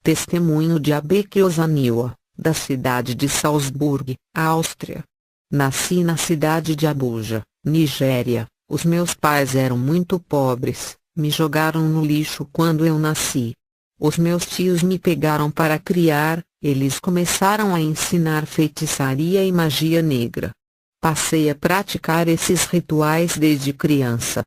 Testemunho de Abeke Ozaniwa, da cidade de Salzburg, Áustria. Nasci na cidade de Abuja, Nigéria. Os meus pais eram muito pobres, me jogaram no lixo quando eu nasci. Os meus tios me pegaram para criar, eles começaram a ensinar feitiçaria e magia negra. Passei a praticar esses rituais desde criança.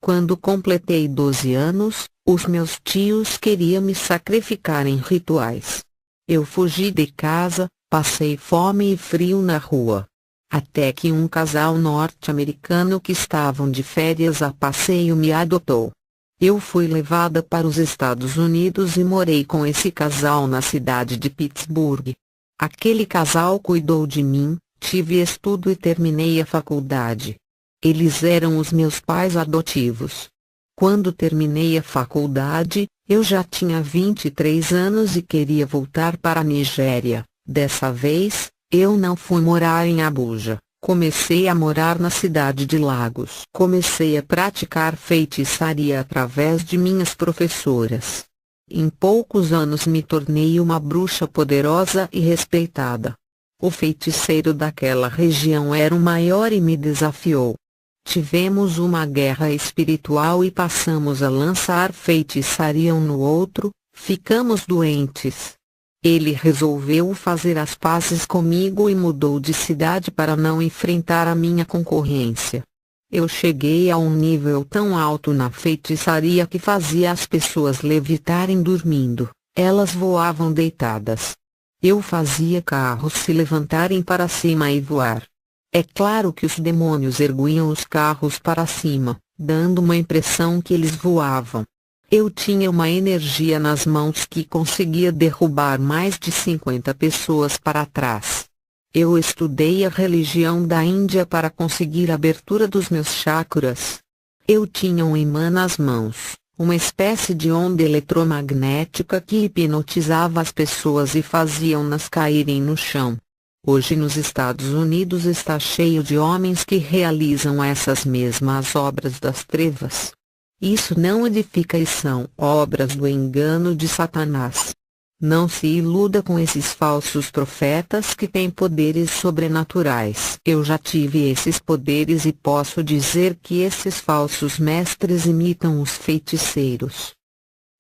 Quando completei 12 anos, os meus tios queriam me sacrificar em rituais. Eu fugi de casa, passei fome e frio na rua. Até que um casal norte-americano que estavam de férias a passeio me adotou. Eu fui levada para os Estados Unidos e morei com esse casal na cidade de Pittsburgh. Aquele casal cuidou de mim, tive estudo e terminei a faculdade. Eles eram os meus pais adotivos. Quando terminei a faculdade, eu já tinha 23 anos e queria voltar para a Nigéria. Dessa vez, eu não fui morar em Abuja. Comecei a morar na cidade de Lagos. Comecei a praticar feitiçaria através de minhas professoras. Em poucos anos me tornei uma bruxa poderosa e respeitada. O feiticeiro daquela região era o maior e me desafiou. Tivemos uma guerra espiritual e passamos a lançar feitiçaria um no outro, ficamos doentes. Ele resolveu fazer as pazes comigo e mudou de cidade para não enfrentar a minha concorrência. Eu cheguei a um nível tão alto na feitiçaria que fazia as pessoas levitarem dormindo, elas voavam deitadas. Eu fazia carros se levantarem para cima e voar. É claro que os demônios erguiam os carros para cima, dando uma impressão que eles voavam. Eu tinha uma energia nas mãos que conseguia derrubar mais de 50 pessoas para trás. Eu estudei a religião da Índia para conseguir a abertura dos meus chakras. Eu tinha um imã nas mãos, uma espécie de onda eletromagnética que hipnotizava as pessoas e faziam-nas caírem no chão. Hoje nos Estados Unidos está cheio de homens que realizam essas mesmas obras das trevas. Isso não edifica e são obras do engano de Satanás. Não se iluda com esses falsos profetas que têm poderes sobrenaturais. Eu já tive esses poderes e posso dizer que esses falsos mestres imitam os feiticeiros.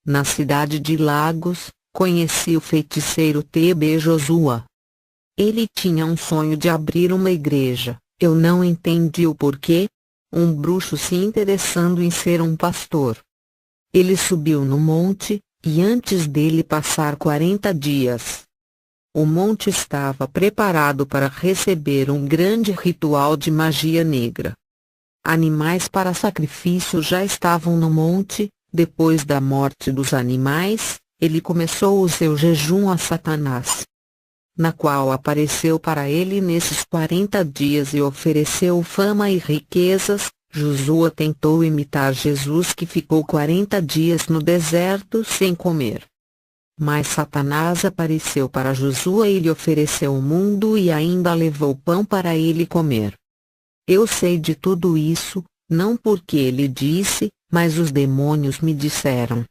Na cidade de Lagos, conheci o feiticeiro T.B. Joshua. Ele tinha um sonho de abrir uma igreja. Eu não entendi o porquê. Um bruxo se interessando em ser um pastor. Ele subiu no monte, e antes dele passar 40 dias, o monte estava preparado para receber um grande ritual de magia negra. Animais para sacrifício já estavam no monte. Depois da morte dos animais, ele começou o seu jejum a Satanás, na qual apareceu para ele nesses 40 dias e ofereceu fama e riquezas. Joshua tentou imitar Jesus, que ficou 40 dias no deserto sem comer. Mas Satanás apareceu para Joshua e lhe ofereceu o mundo e ainda levou pão para ele comer. Eu sei de tudo isso, não porque ele disse, mas os demônios me disseram.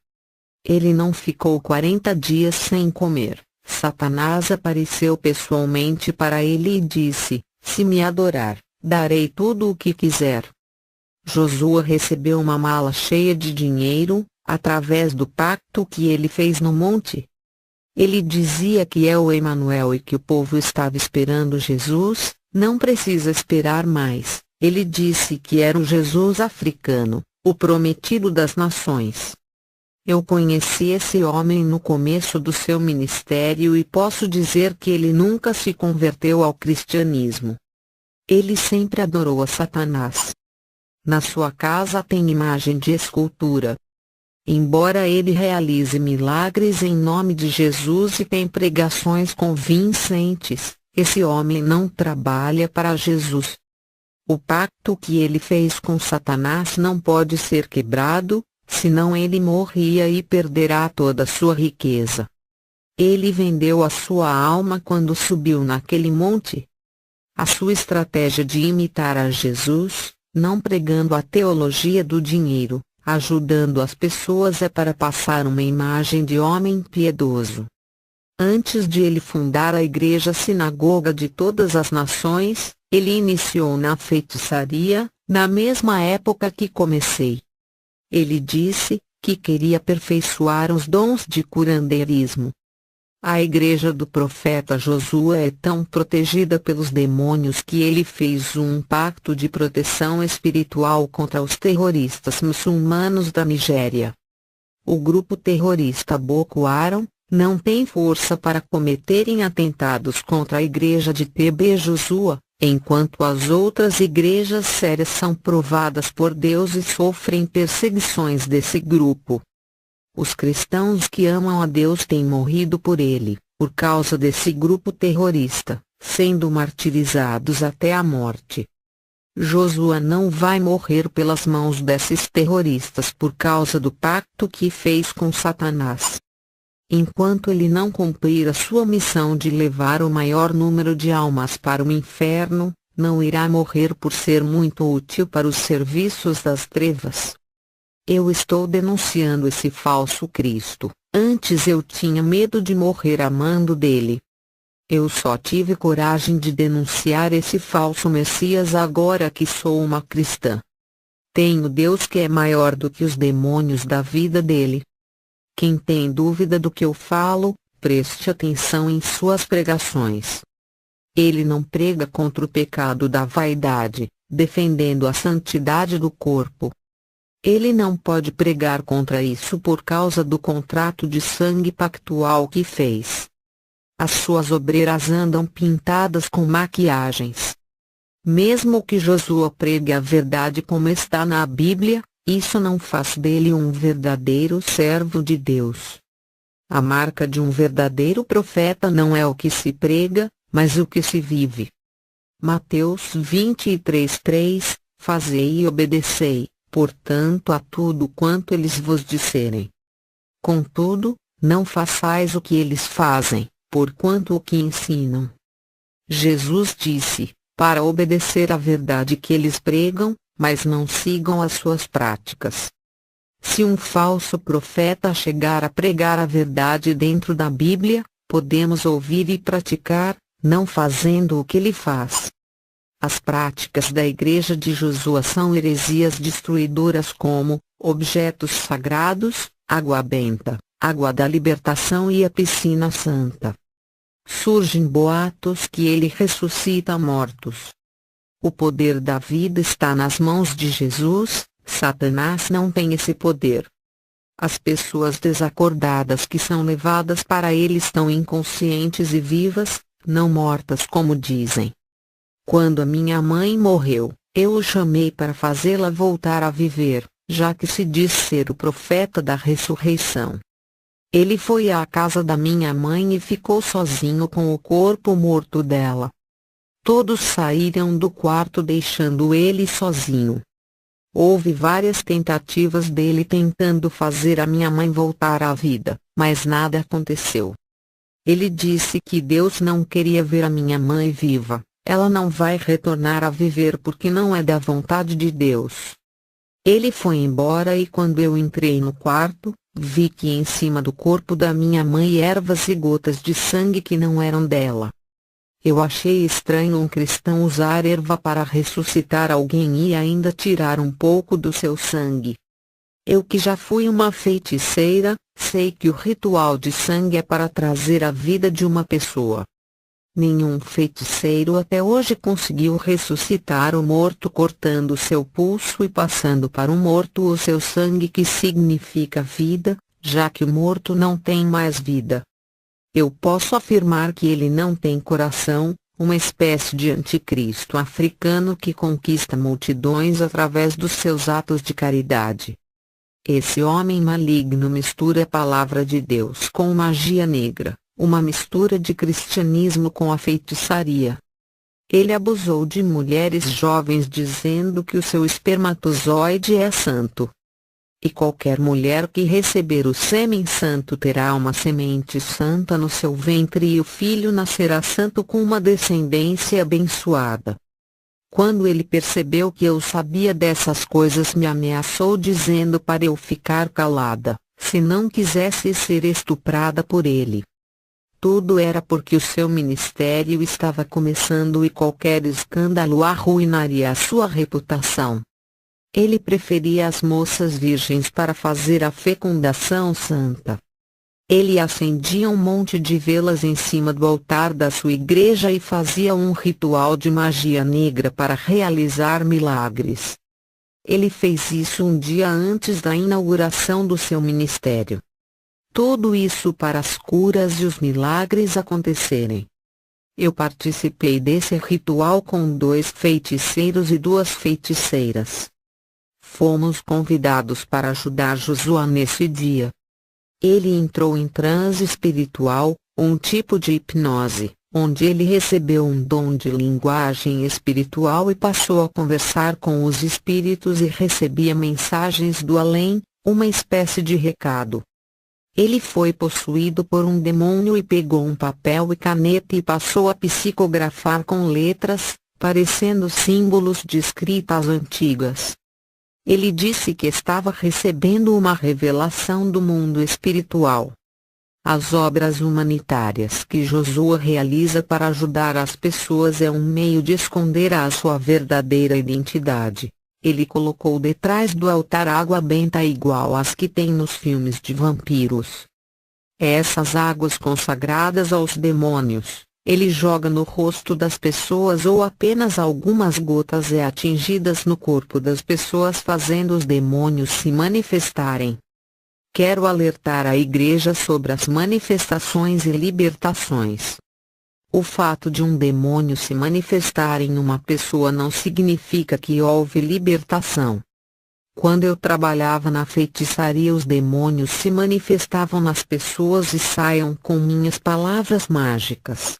Ele não ficou 40 dias sem comer. Satanás apareceu pessoalmente para ele e disse: se me adorar, darei tudo o que quiser. Joshua recebeu uma mala cheia de dinheiro, através do pacto que ele fez no monte. Ele dizia que é o Emanuel e que o povo estava esperando Jesus. Não precisa esperar mais. Ele disse que era o Jesus africano, o prometido das nações. Eu conheci esse homem no começo do seu ministério e posso dizer que ele nunca se converteu ao cristianismo. Ele sempre adorou a Satanás. Na sua casa tem imagem de escultura. Embora ele realize milagres em nome de Jesus e tem pregações convincentes, esse homem não trabalha para Jesus. O pacto que ele fez com Satanás não pode ser quebrado, senão ele morria e perderá toda a sua riqueza. Ele vendeu a sua alma quando subiu naquele monte. A sua estratégia de imitar a Jesus, não pregando a teologia do dinheiro, ajudando as pessoas, é para passar uma imagem de homem piedoso. Antes de ele fundar a Igreja Sinagoga de Todas as Nações, ele iniciou na feitiçaria, na mesma época que comecei. Ele disse que queria aperfeiçoar os dons de curandeirismo. A igreja do profeta Josué é tão protegida pelos demônios que ele fez um pacto de proteção espiritual contra os terroristas muçulmanos da Nigéria. O grupo terrorista Boko Haram não tem força para cometerem atentados contra a igreja de TB Josué, enquanto as outras igrejas sérias são provadas por Deus e sofrem perseguições desse grupo. Os cristãos que amam a Deus têm morrido por ele, por causa desse grupo terrorista, sendo martirizados até a morte. Josué não vai morrer pelas mãos desses terroristas por causa do pacto que fez com Satanás. Enquanto ele não cumprir a sua missão de levar o maior número de almas para o inferno, não irá morrer por ser muito útil para os serviços das trevas. Eu estou denunciando esse falso Cristo. Antes eu tinha medo de morrer amando dele. Eu só tive coragem de denunciar esse falso Messias agora que sou uma cristã. Tenho Deus que é maior do que os demônios da vida dele. Quem tem dúvida do que eu falo, preste atenção em suas pregações. Ele não prega contra o pecado da vaidade, defendendo a santidade do corpo. Ele não pode pregar contra isso por causa do contrato de sangue pactual que fez. As suas obreiras andam pintadas com maquiagens. Mesmo que Josué pregue a verdade como está na Bíblia, isso não faz dele um verdadeiro servo de Deus. A marca de um verdadeiro profeta não é o que se prega, mas o que se vive. Mateus 23:3, Fazei e obedecei, portanto, a tudo quanto eles vos disserem. Contudo, não façais o que eles fazem, porquanto o que ensinam. Jesus disse, para obedecer à verdade que eles pregam, mas não sigam as suas práticas. Se um falso profeta chegar a pregar a verdade dentro da Bíblia, podemos ouvir e praticar, não fazendo o que ele faz. As práticas da igreja de Josué são heresias destruidoras como objetos sagrados, água benta, água da libertação e a piscina santa. Surgem boatos que ele ressuscita mortos. O poder da vida está nas mãos de Jesus, Satanás não tem esse poder. As pessoas desacordadas que são levadas para ele estão inconscientes e vivas, não mortas como dizem. Quando a minha mãe morreu, eu o chamei para fazê-la voltar a viver, já que se diz ser o profeta da ressurreição. Ele foi à casa da minha mãe e ficou sozinho com o corpo morto dela. Todos saíram do quarto deixando ele sozinho. Houve várias tentativas dele tentando fazer a minha mãe voltar à vida, mas nada aconteceu. Ele disse que Deus não queria ver a minha mãe viva. Ela não vai retornar a viver porque não é da vontade de Deus. Ele foi embora e quando eu entrei no quarto, vi que em cima do corpo da minha mãe ervas e gotas de sangue que não eram dela. Eu achei estranho um cristão usar erva para ressuscitar alguém e ainda tirar um pouco do seu sangue. Eu que já fui uma feiticeira, sei que o ritual de sangue é para trazer a vida de uma pessoa. Nenhum feiticeiro até hoje conseguiu ressuscitar o morto cortando seu pulso e passando para o morto o seu sangue, que significa vida, já que o morto não tem mais vida. Eu posso afirmar que ele não tem coração, uma espécie de anticristo africano que conquista multidões através dos seus atos de caridade. Esse homem maligno mistura a palavra de Deus com magia negra. Uma mistura de cristianismo com a feitiçaria. Ele abusou de mulheres jovens dizendo que o seu espermatozoide é santo. E qualquer mulher que receber o sêmen santo terá uma semente santa no seu ventre e o filho nascerá santo com uma descendência abençoada. Quando ele percebeu que eu sabia dessas coisas, me ameaçou dizendo para eu ficar calada, se não quisesse ser estuprada por ele. tudo era porque o seu ministério estava começando e qualquer escândalo arruinaria a sua reputação. Ele preferia as moças virgens para fazer a fecundação santa. Ele acendia um monte de velas em cima do altar da sua igreja e fazia um ritual de magia negra para realizar milagres. Ele fez isso um dia antes da inauguração do seu ministério. Tudo isso para as curas e os milagres acontecerem. Eu participei desse ritual com 2 feiticeiros e 2 feiticeiras. Fomos convidados para ajudar Josué nesse dia. Ele entrou em transe espiritual, um tipo de hipnose, onde ele recebeu um dom de linguagem espiritual e passou a conversar com os espíritos e recebia mensagens do além, uma espécie de recado. Ele foi possuído por um demônio e pegou um papel e caneta e passou a psicografar com letras, parecendo símbolos de escritas antigas. Ele disse que estava recebendo uma revelação do mundo espiritual. As obras humanitárias que Josué realiza para ajudar as pessoas é um meio de esconder a sua verdadeira identidade. Ele colocou detrás do altar água benta igual às que tem nos filmes de vampiros. Essas águas consagradas aos demônios, ele joga no rosto das pessoas ou apenas algumas gotas atingidas no corpo das pessoas fazendo os demônios se manifestarem. Quero alertar a igreja sobre as manifestações e libertações. O fato de um demônio se manifestar em uma pessoa não significa que houve libertação. Quando eu trabalhava na feitiçaria, os demônios se manifestavam nas pessoas e saíam com minhas palavras mágicas.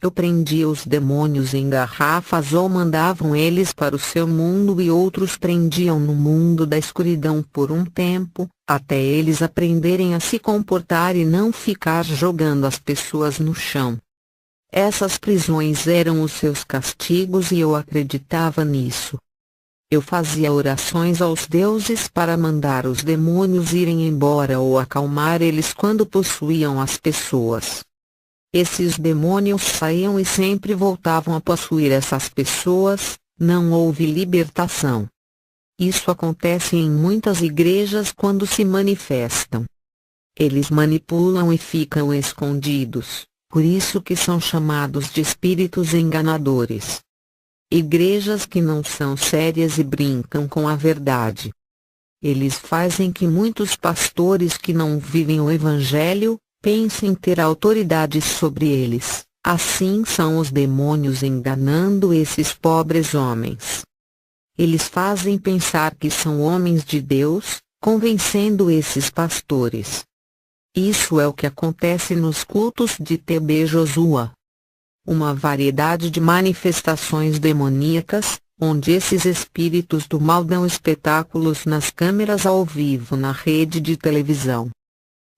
Eu prendia os demônios em garrafas ou mandavam eles para o seu mundo e outros prendiam no mundo da escuridão por um tempo, até eles aprenderem a se comportar e não ficar jogando as pessoas no chão. Essas prisões eram os seus castigos e eu acreditava nisso. Eu fazia orações aos deuses para mandar os demônios irem embora ou acalmar eles quando possuíam as pessoas. Esses demônios saíam e sempre voltavam a possuir essas pessoas, não houve libertação. Isso acontece em muitas igrejas quando se manifestam. Eles manipulam e ficam escondidos, por isso que são chamados de espíritos enganadores. Igrejas que não são sérias e brincam com a verdade. Eles fazem que muitos pastores que não vivem o Evangelho, pensem ter autoridade sobre eles. Assim são os demônios enganando esses pobres homens. Eles fazem pensar que são homens de Deus, convencendo esses pastores. Isso é o que acontece nos cultos de TB Josué. Uma variedade de manifestações demoníacas, onde esses espíritos do mal dão espetáculos nas câmeras ao vivo na rede de televisão.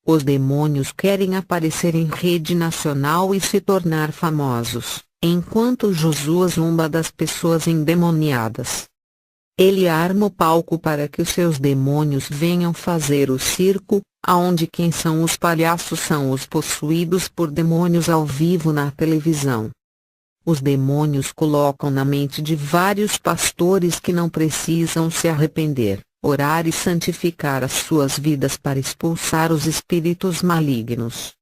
Os demônios querem aparecer em rede nacional e se tornar famosos, enquanto Josué zomba das pessoas endemoniadas. Ele arma o palco para que os seus demônios venham fazer o circo, aonde quem são os palhaços são os possuídos por demônios ao vivo na televisão. Os demônios colocam na mente de vários pastores que não precisam se arrepender, orar e santificar as suas vidas para expulsar os espíritos malignos.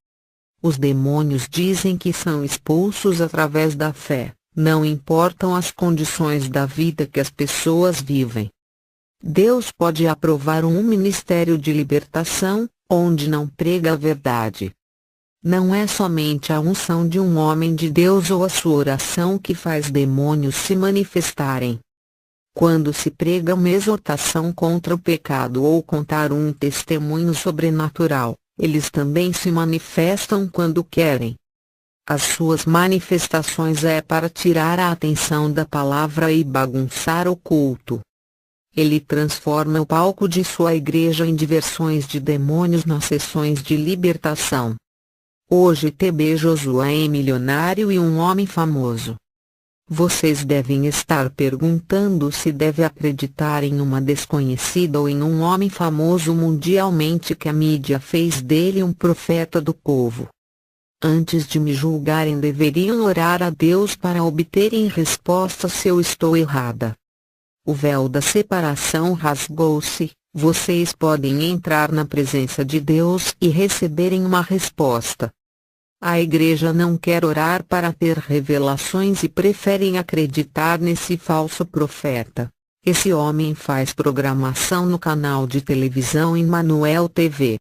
Os demônios dizem que são expulsos através da fé, não importam as condições da vida que as pessoas vivem. Deus pode aprovar um ministério de libertação, onde não prega a verdade. Não é somente a unção de um homem de Deus ou a sua oração que faz demônios se manifestarem. Quando se prega uma exortação contra o pecado ou contar um testemunho sobrenatural, eles também se manifestam quando querem. As suas manifestações é para tirar a atenção da palavra e bagunçar o culto. Ele transforma o palco de sua igreja em diversões de demônios nas sessões de libertação. Hoje TB Josué é milionário e um homem famoso. Vocês devem estar perguntando se deve acreditar em uma desconhecida ou em um homem famoso mundialmente que a mídia fez dele um profeta do povo. Antes de me julgarem, deveriam orar a Deus para obterem resposta se eu estou errada. O véu da separação rasgou-se, vocês podem entrar na presença de Deus e receberem uma resposta. A igreja não quer orar para ter revelações e preferem acreditar nesse falso profeta. Esse homem faz programação no canal de televisão Emmanuel TV.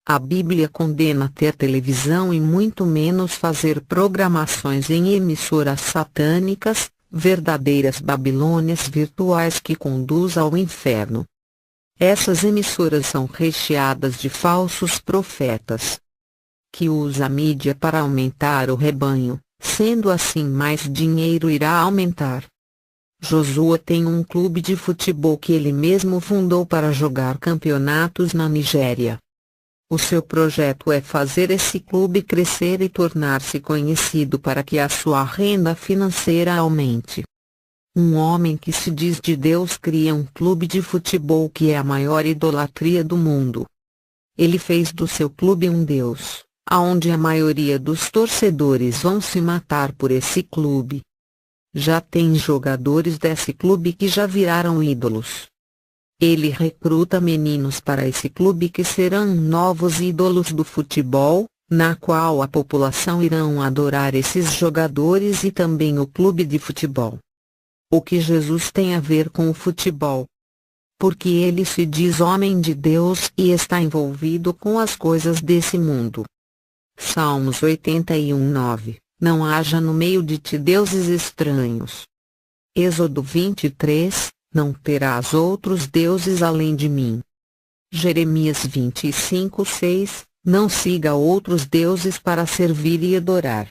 A Bíblia condena ter televisão e muito menos fazer programações em emissoras satânicas, verdadeiras Babilônias virtuais que conduz ao inferno. Essas emissoras são recheadas de falsos profetas, que usa a mídia para aumentar o rebanho, sendo assim mais dinheiro irá aumentar. Josué tem um clube de futebol que ele mesmo fundou para jogar campeonatos na Nigéria. O seu projeto é fazer esse clube crescer e tornar-se conhecido para que a sua renda financeira aumente. Um homem que se diz de Deus cria um clube de futebol que é a maior idolatria do mundo. Ele fez do seu clube um Deus, aonde a maioria dos torcedores vão se matar por esse clube. Já tem jogadores desse clube que já viraram ídolos. Ele recruta meninos para esse clube que serão novos ídolos do futebol, na qual a população irão adorar esses jogadores e também o clube de futebol. O que Jesus tem a ver com o futebol? Porque ele se diz homem de Deus e está envolvido com as coisas desse mundo. Salmos 81:9. Não haja no meio de ti deuses estranhos. Êxodo 23. Não terás outros deuses além de mim. Jeremias 25:6. Não siga outros deuses para servir e adorar.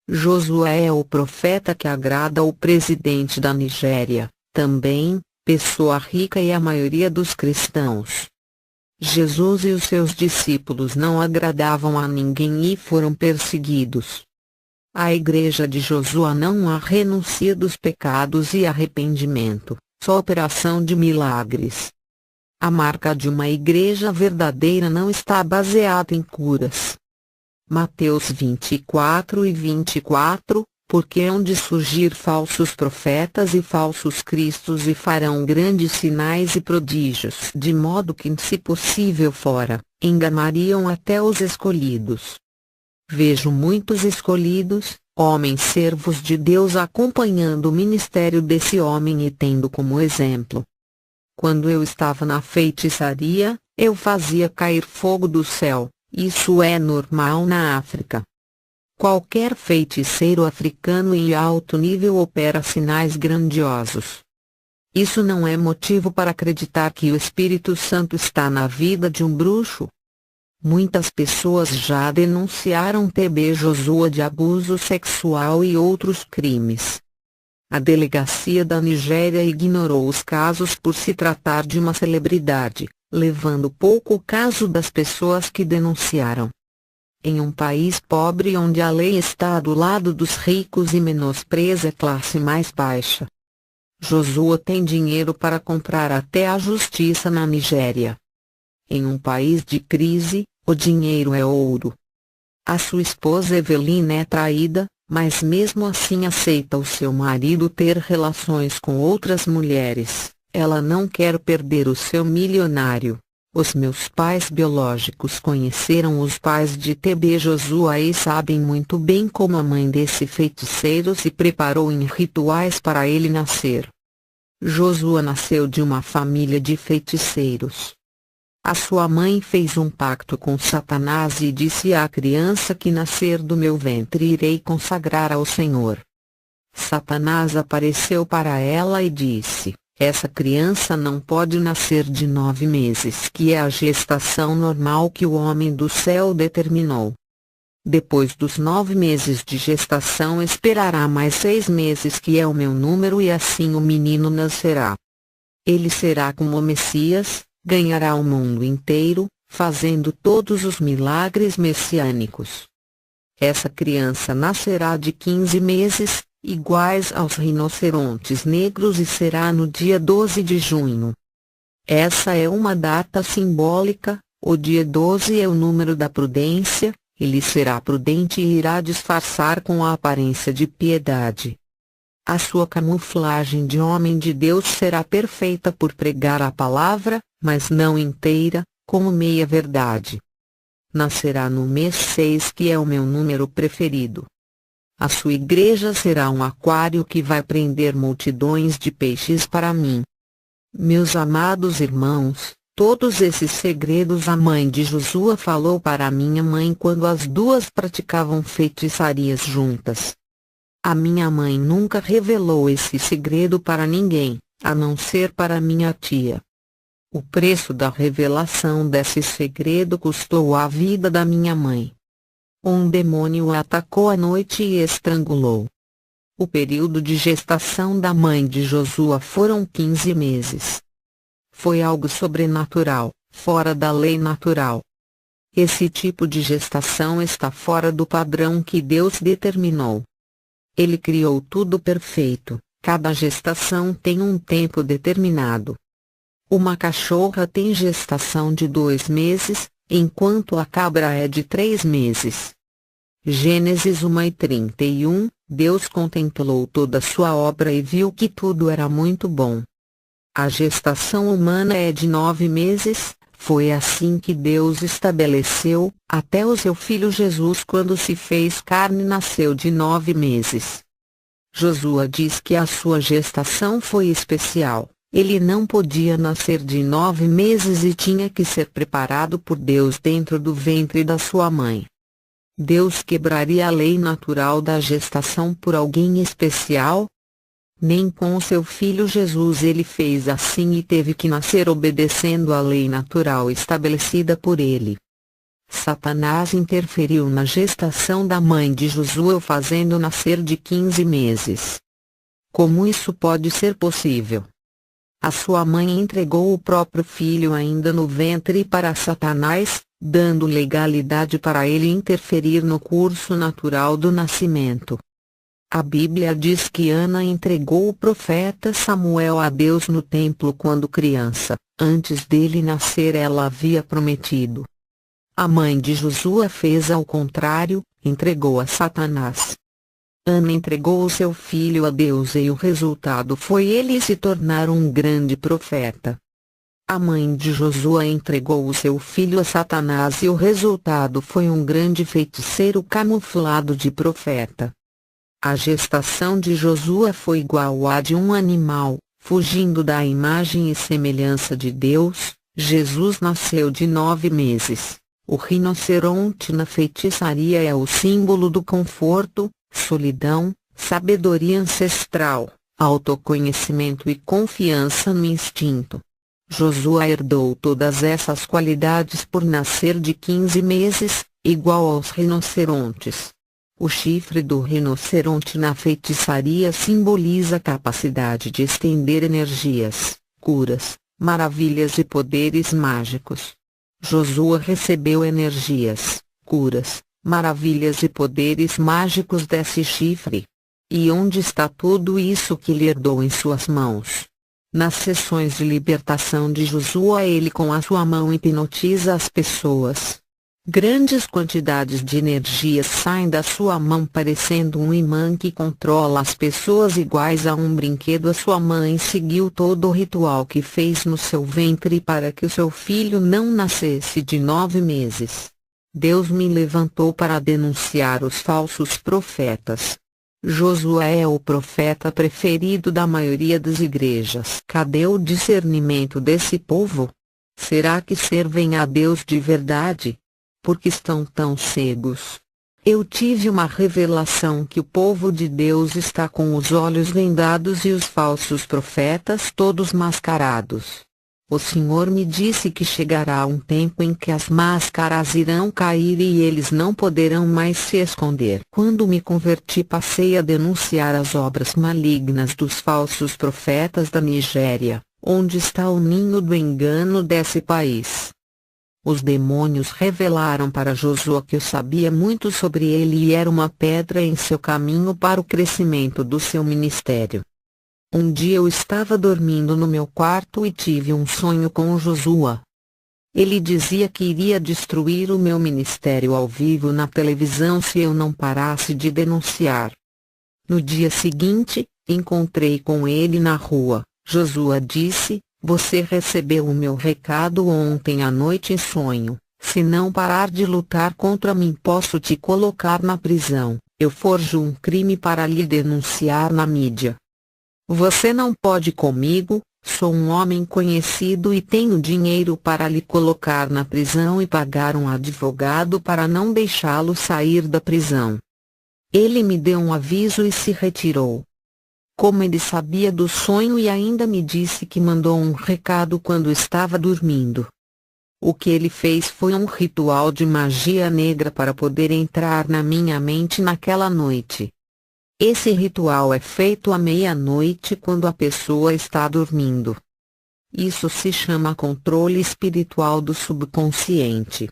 Josué é o profeta que agrada ao presidente da Nigéria, também, pessoa rica e a maioria dos cristãos. Jesus e os seus discípulos não agradavam a ninguém e foram perseguidos. A igreja de Josué não há renúncia dos pecados e arrependimento, só operação de milagres. A marca de uma igreja verdadeira não está baseada em curas. Mateus 24:24, porque hão de surgir falsos profetas e falsos cristos e farão grandes sinais e prodígios, de modo que, se possível fora, enganariam até os escolhidos. Vejo muitos escolhidos, homens servos de Deus, acompanhando o ministério desse homem e tendo como exemplo. Quando eu estava na feitiçaria, eu fazia cair fogo do céu. Isso é normal na África. Qualquer feiticeiro africano em alto nível opera sinais grandiosos. Isso não é motivo para acreditar que o Espírito Santo está na vida de um bruxo. Muitas pessoas já denunciaram TB Josué de abuso sexual e outros crimes. A delegacia da Nigéria ignorou os casos por se tratar de uma celebridade, levando pouco o caso das pessoas que denunciaram. Em um país pobre onde a lei está do lado dos ricos e menospreza a classe mais baixa, Josué tem dinheiro para comprar até a justiça na Nigéria. Em um país de crise, o dinheiro é ouro. A sua esposa Evelyn é traída, mas mesmo assim aceita o seu marido ter relações com outras mulheres. Ela não quer perder o seu milionário. Os meus pais biológicos conheceram os pais de TB Josué e sabem muito bem como a mãe desse feiticeiro se preparou em rituais para ele nascer. Josué nasceu de uma família de feiticeiros. A sua mãe fez um pacto com Satanás e disse à criança que nascer do meu ventre irei consagrar ao Senhor. Satanás apareceu para ela e disse: essa criança não pode nascer de 9 meses, que é a gestação normal que o homem do céu determinou. Depois dos 9 meses de gestação esperará mais 6 meses, que é o meu número, e assim o menino nascerá. Ele será como o Messias, ganhará o mundo inteiro, fazendo todos os milagres messiânicos. Essa criança nascerá de 15 meses, iguais aos rinocerontes negros, e será no dia 12 de junho. Essa é uma data simbólica. O dia 12 é o número da prudência, ele será prudente e irá disfarçar com a aparência de piedade. A sua camuflagem de homem de Deus será perfeita por pregar a palavra, mas não inteira, como meia-verdade. Nascerá no mês 6, que é o meu número preferido. A sua igreja será um aquário que vai prender multidões de peixes para mim. Meus amados irmãos, todos esses segredos a mãe de Josua falou para minha mãe quando as duas praticavam feitiçarias juntas. A minha mãe nunca revelou esse segredo para ninguém, a não ser para minha tia. O preço da revelação desse segredo custou a vida da minha mãe. Um demônio a atacou à noite e estrangulou. O período de gestação da mãe de Josua foram 15 meses. Foi algo sobrenatural, fora da lei natural. Esse tipo de gestação está fora do padrão que Deus determinou. Ele criou tudo perfeito, cada gestação tem um tempo determinado. Uma cachorra tem gestação de 2 meses, enquanto a cabra é de 3 meses. Gênesis 1:31, Deus contemplou toda sua obra e viu que tudo era muito bom. A gestação humana é de 9 meses, foi assim que Deus estabeleceu, até o seu filho Jesus quando se fez carne nasceu de 9 meses. Josua diz que a sua gestação foi especial. Ele não podia nascer de 9 meses e tinha que ser preparado por Deus dentro do ventre da sua mãe. Deus quebraria a lei natural da gestação por alguém especial? Nem com seu filho Jesus ele fez assim e teve que nascer obedecendo à lei natural estabelecida por ele. Satanás interferiu na gestação da mãe de Josua, o fazendo nascer de 15 meses. Como isso pode ser possível? A sua mãe entregou o próprio filho ainda no ventre para Satanás, dando legalidade para ele interferir no curso natural do nascimento. A Bíblia diz que Ana entregou o profeta Samuel a Deus no templo quando criança, antes dele nascer ela havia prometido. A mãe de Josua fez ao contrário, entregou a Satanás. Ana entregou o seu filho a Deus e o resultado foi ele se tornar um grande profeta. A mãe de Josua entregou o seu filho a Satanás e o resultado foi um grande feiticeiro camuflado de profeta. A gestação de Josua foi igual à de um animal, fugindo da imagem e semelhança de Deus. Jesus nasceu de 9 meses. O rinoceronte na feitiçaria é o símbolo do conforto, solidão, sabedoria ancestral, autoconhecimento e confiança no instinto. Josua herdou todas essas qualidades por nascer de 15 meses, igual aos rinocerontes. O chifre do rinoceronte na feitiçaria simboliza a capacidade de estender energias, curas, maravilhas e poderes mágicos. Josua recebeu energias, curas, maravilhas e poderes mágicos desse chifre. E onde está tudo isso que ele herdou em suas mãos? Nas sessões de libertação de Josua ele com a sua mão hipnotiza as pessoas. Grandes quantidades de energias saem da sua mão parecendo um imã que controla as pessoas iguais a um brinquedo. A sua mãe seguiu todo o ritual que fez no seu ventre para que o seu filho não nascesse de 9 meses. Deus me levantou para denunciar os falsos profetas. Josué é o profeta preferido da maioria das igrejas. Cadê o discernimento desse povo? Será que servem a Deus de verdade? Porque estão tão cegos. Eu tive uma revelação que o povo de Deus está com os olhos vendados e os falsos profetas todos mascarados. O Senhor me disse que chegará um tempo em que as máscaras irão cair e eles não poderão mais se esconder. Quando me converti passei a denunciar as obras malignas dos falsos profetas da Nigéria, onde está o ninho do engano desse país. Os demônios revelaram para Josua que eu sabia muito sobre ele e era uma pedra em seu caminho para o crescimento do seu ministério. Um dia eu estava dormindo no meu quarto e tive um sonho com Josua. Ele dizia que iria destruir o meu ministério ao vivo na televisão se eu não parasse de denunciar. No dia seguinte, encontrei com ele na rua. Josué disse: "Você recebeu o meu recado ontem à noite em sonho. Se não parar de lutar contra mim, posso te colocar na prisão. Eu forjo um crime para lhe denunciar na mídia. Você não pode comigo. Sou um homem conhecido e tenho dinheiro para lhe colocar na prisão e pagar um advogado para não deixá-lo sair da prisão." Ele me deu um aviso e se retirou. Como ele sabia do sonho e ainda me disse que mandou um recado quando estava dormindo. O que ele fez foi um ritual de magia negra para poder entrar na minha mente naquela noite. Esse ritual é feito à meia-noite quando a pessoa está dormindo. Isso se chama controle espiritual do subconsciente.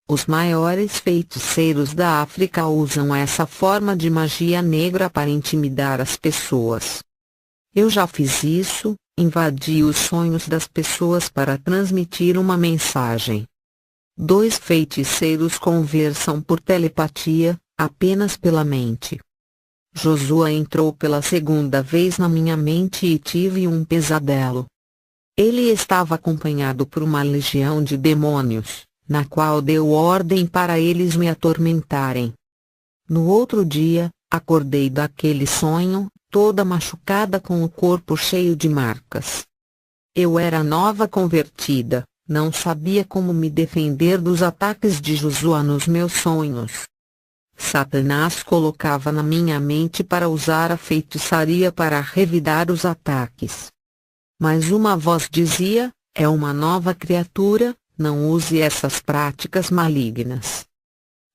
Os maiores feiticeiros da África usam essa forma de magia negra para intimidar as pessoas. Eu já fiz isso, invadi os sonhos das pessoas para transmitir uma mensagem. Dois feiticeiros conversam por telepatia, apenas pela mente. Josué entrou pela segunda vez na minha mente e tive um pesadelo. Ele estava acompanhado por uma legião de demônios, na qual deu ordem para eles me atormentarem. No outro dia, acordei daquele sonho, toda machucada com o corpo cheio de marcas. Eu era nova convertida, não sabia como me defender dos ataques de Josué nos meus sonhos. Satanás colocava na minha mente para usar a feitiçaria para revidar os ataques. Mas uma voz dizia: "É uma nova criatura, não use essas práticas malignas."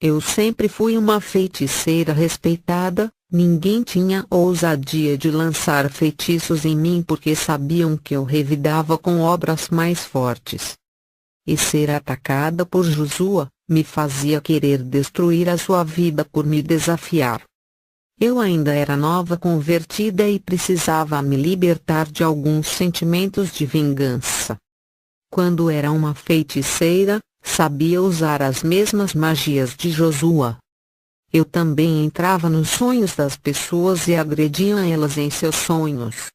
Eu sempre fui uma feiticeira respeitada, ninguém tinha ousadia de lançar feitiços em mim porque sabiam que eu revidava com obras mais fortes. E ser atacada por Josué me fazia querer destruir a sua vida por me desafiar. Eu ainda era nova convertida e precisava me libertar de alguns sentimentos de vingança. Quando era uma feiticeira, sabia usar as mesmas magias de Josué. Eu também entrava nos sonhos das pessoas e agredia elas em seus sonhos.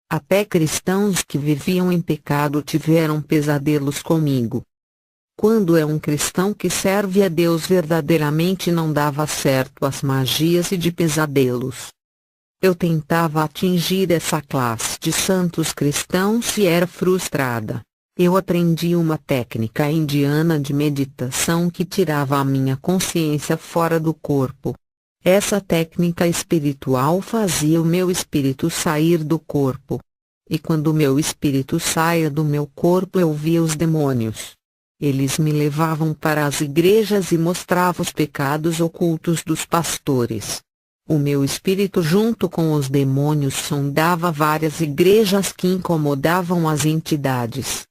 Até cristãos que viviam em pecado tiveram pesadelos comigo. Quando é um cristão que serve a Deus verdadeiramente, não dava certo as magias e de pesadelos. Eu tentava atingir essa classe de santos cristãos e era frustrada. Eu aprendi uma técnica indiana de meditação que tirava a minha consciência fora do corpo. Essa técnica espiritual fazia o meu espírito sair do corpo. E quando o meu espírito saía do meu corpo, eu via os demônios. Eles me levavam para as igrejas e mostravam os pecados ocultos dos pastores. O meu espírito junto com os demônios sondava várias igrejas que incomodavam as entidades.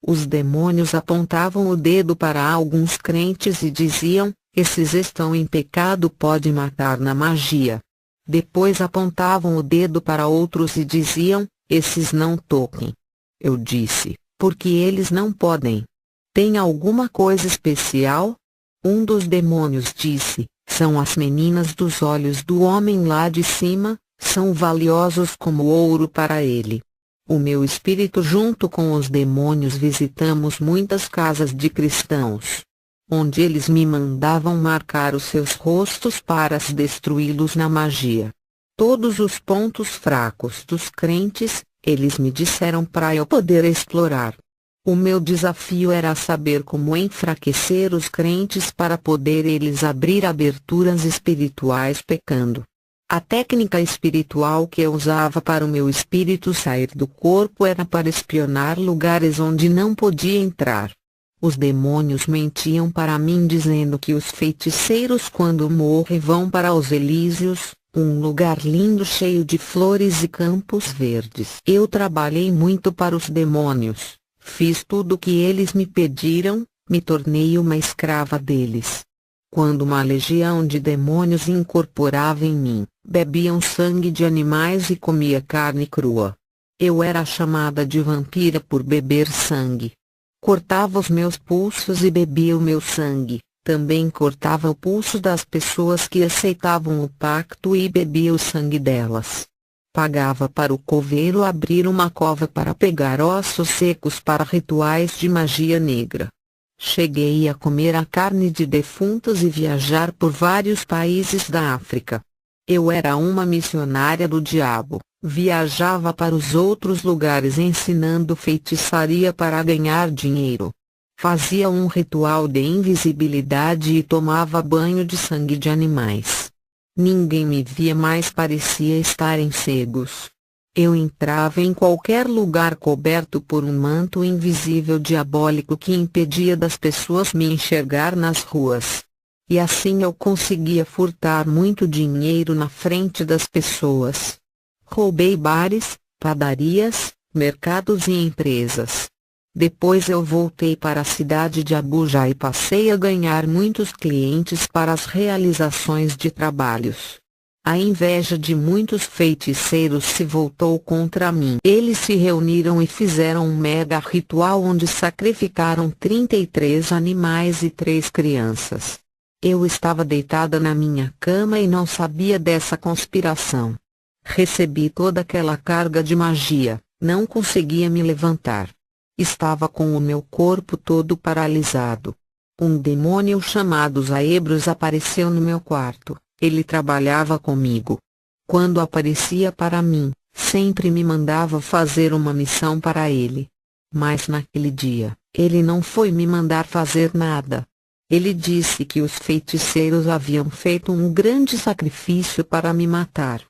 Os demônios apontavam o dedo para alguns crentes e diziam: "Esses estão em pecado, pode matar na magia." Depois apontavam o dedo para outros e diziam: "Esses não toquem." Eu disse: "Porque eles não podem? Tem alguma coisa especial?" Um dos demônios disse: "São as meninas dos olhos do homem lá de cima, são valiosos como ouro para ele." O meu espírito junto com os demônios visitamos muitas casas de cristãos, onde eles me mandavam marcar os seus rostos para destruí-los na magia. Todos os pontos fracos dos crentes, eles me disseram para eu poder explorar. O meu desafio era saber como enfraquecer os crentes para poder eles abrir aberturas espirituais pecando. A técnica espiritual que eu usava para o meu espírito sair do corpo era para espionar lugares onde não podia entrar. Os demônios mentiam para mim dizendo que os feiticeiros quando morrem vão para os Elíseos, um lugar lindo cheio de flores e campos verdes. Eu trabalhei muito para os demônios, fiz tudo o que eles me pediram, me tornei uma escrava deles. Quando uma legião de demônios incorporava em mim, bebiam sangue de animais e comia carne crua. Eu era chamada de vampira por beber sangue. Cortava os meus pulsos e bebia o meu sangue. Também cortava o pulso das pessoas que aceitavam o pacto e bebia o sangue delas. Pagava para o coveiro abrir uma cova para pegar ossos secos para rituais de magia negra. Cheguei a comer a carne de defuntos e viajar por vários países da África. Eu era uma missionária do diabo, viajava para os outros lugares ensinando feitiçaria para ganhar dinheiro. Fazia um ritual de invisibilidade e tomava banho de sangue de animais. Ninguém me via, mais parecia estar em cegos. Eu entrava em qualquer lugar coberto por um manto invisível diabólico que impedia das pessoas me enxergar nas ruas. E assim eu conseguia furtar muito dinheiro na frente das pessoas. Roubei bares, padarias, mercados e empresas. Depois eu voltei para a cidade de Abuja e passei a ganhar muitos clientes para as realizações de trabalhos. A inveja de muitos feiticeiros se voltou contra mim. Eles se reuniram e fizeram um mega ritual onde sacrificaram 33 animais e 3 crianças. Eu estava deitada na minha cama e não sabia dessa conspiração. Recebi toda aquela carga de magia, não conseguia me levantar. Estava com o meu corpo todo paralisado. Um demônio chamado Zaebros apareceu no meu quarto. Ele trabalhava comigo. Quando aparecia para mim, sempre me mandava fazer uma missão para ele. Mas naquele dia, ele não foi me mandar fazer nada. Ele disse que os feiticeiros haviam feito um grande sacrifício para me matar.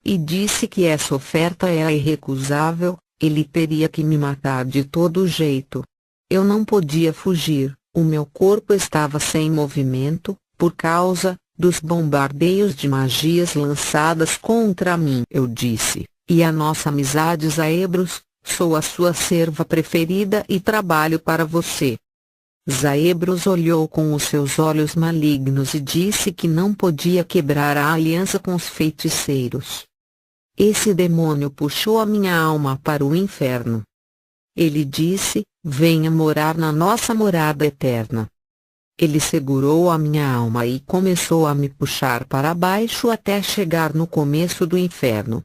E disse que essa oferta era irrecusável, ele teria que me matar de todo jeito. Eu não podia fugir, o meu corpo estava sem movimento, por causa dos bombardeios de magias lançadas contra mim. Eu disse, e a nossa amizade, Zaebros, sou a sua serva preferida e trabalho para você. Zaebros olhou com os seus olhos malignos e disse que não podia quebrar a aliança com os feiticeiros. Esse demônio puxou a minha alma para o inferno. Ele disse, venha morar na nossa morada eterna. Ele segurou a minha alma e começou a me puxar para baixo até chegar no começo do inferno.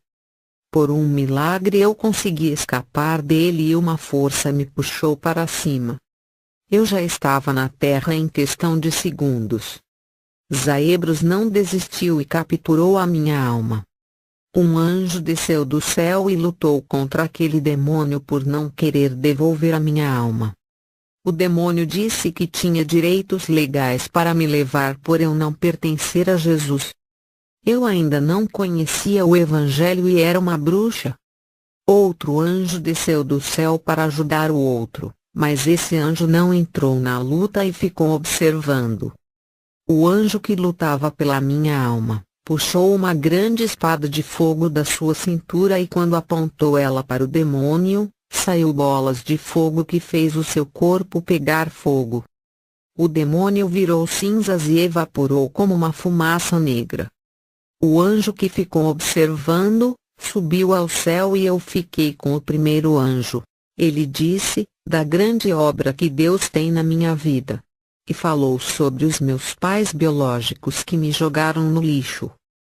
Por um milagre eu consegui escapar dele e uma força me puxou para cima. Eu já estava na terra em questão de segundos. Zaebros não desistiu e capturou a minha alma. Um anjo desceu do céu e lutou contra aquele demônio por não querer devolver a minha alma. O demônio disse que tinha direitos legais para me levar por eu não pertencer a Jesus. Eu ainda não conhecia o Evangelho e era uma bruxa. Outro anjo desceu do céu para ajudar o outro, mas esse anjo não entrou na luta e ficou observando. O anjo que lutava pela minha alma puxou uma grande espada de fogo da sua cintura e quando apontou ela para o demônio, saiu bolas de fogo que fez o seu corpo pegar fogo. O demônio virou cinzas e evaporou como uma fumaça negra. O anjo que ficou observando, subiu ao céu e eu fiquei com o primeiro anjo. Ele disse, da grande obra que Deus tem na minha vida. E falou sobre os meus pais biológicos que me jogaram no lixo.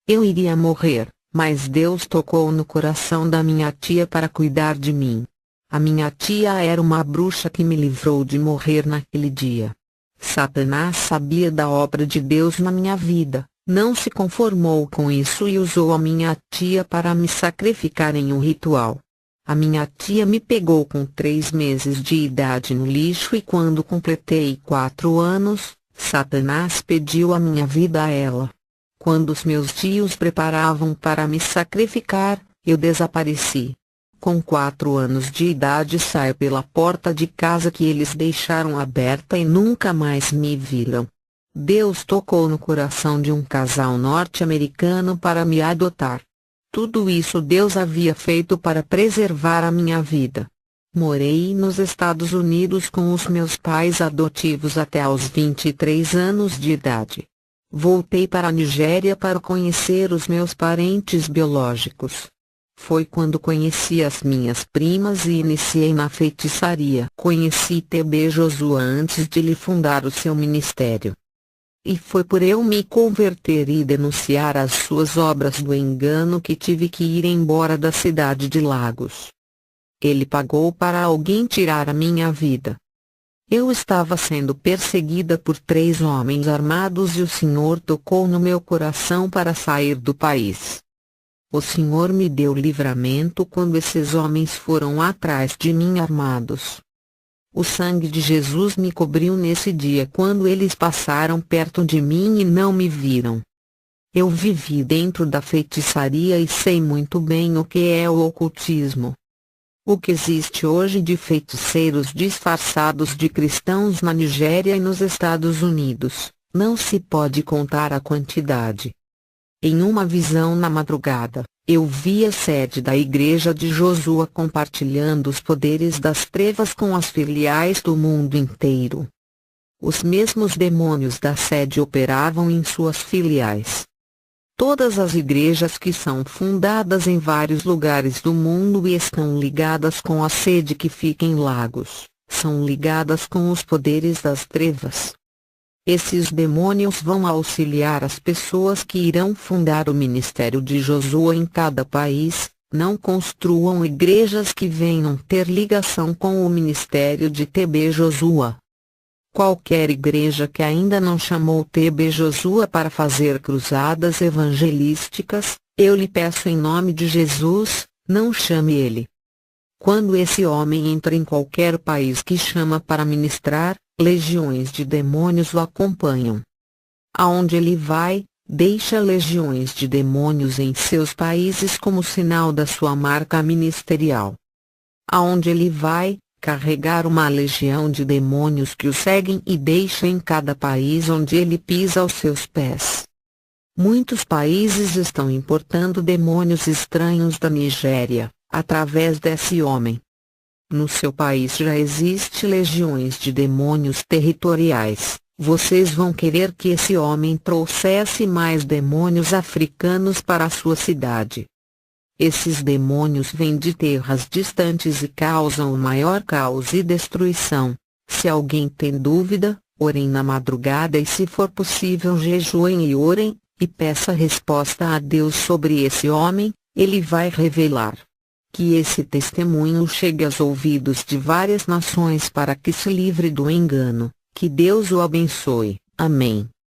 Eu iria morrer, mas Deus tocou no coração da minha tia para cuidar de mim. A minha tia era uma bruxa que me livrou de morrer naquele dia. Satanás sabia da obra de Deus na minha vida, não se conformou com isso e usou a minha tia para me sacrificar em um ritual. A minha tia me pegou com 3 meses de idade no lixo e quando completei 4 anos, Satanás pediu a minha vida a ela. Quando os meus tios preparavam para me sacrificar, eu desapareci. Com 4 anos de idade saí pela porta de casa que eles deixaram aberta e nunca mais me viram. Deus tocou no coração de um casal norte-americano para me adotar. Tudo isso Deus havia feito para preservar a minha vida. Morei nos Estados Unidos com os meus pais adotivos até aos 23 anos de idade. Voltei para a Nigéria para conhecer os meus parentes biológicos. Foi quando conheci as minhas primas e iniciei na feitiçaria. Conheci TB Joshua antes de lhe fundar o seu ministério. E foi por eu me converter e denunciar as suas obras do engano que tive que ir embora da cidade de Lagos. Ele pagou para alguém tirar a minha vida. Eu estava sendo perseguida por 3 homens armados e o Senhor tocou no meu coração para sair do país. O Senhor me deu livramento quando esses homens foram atrás de mim armados. O sangue de Jesus me cobriu nesse dia quando eles passaram perto de mim e não me viram. Eu vivi dentro da feitiçaria e sei muito bem o que é o ocultismo. O que existe hoje de feiticeiros disfarçados de cristãos na Nigéria e nos Estados Unidos, não se pode contar a quantidade. Em uma visão na madrugada, eu vi a sede da igreja de Joshua compartilhando os poderes das trevas com as filiais do mundo inteiro. Os mesmos demônios da sede operavam em suas filiais. Todas as igrejas que são fundadas em vários lugares do mundo e estão ligadas com a sede que fica em Lagos, são ligadas com os poderes das trevas. Esses demônios vão auxiliar as pessoas que irão fundar o ministério de Joshua em cada país. Não construam igrejas que venham ter ligação com o ministério de TB Joshua. Qualquer igreja que ainda não chamou TB Joshua para fazer cruzadas evangelísticas, eu lhe peço em nome de Jesus, não chame ele. Quando esse homem entra em qualquer país que chama para ministrar, legiões de demônios o acompanham. Aonde ele vai, deixa legiões de demônios em seus países como sinal da sua marca ministerial. Aonde ele vai, carregar uma legião de demônios que o seguem e deixa em cada país onde ele pisa os seus pés. Muitos países estão importando demônios estranhos da Nigéria, através desse homem. No seu país já existe legiões de demônios territoriais. Vocês vão querer que esse homem trouxesse mais demônios africanos para a sua cidade. Esses demônios vêm de terras distantes e causam o maior caos e destruição. Se alguém tem dúvida, orem na madrugada e se for possível jejuem e orem, e peça resposta a Deus sobre esse homem, ele vai revelar. Que esse testemunho chegue aos ouvidos de várias nações para que se livre do engano. Que Deus o abençoe. Amém.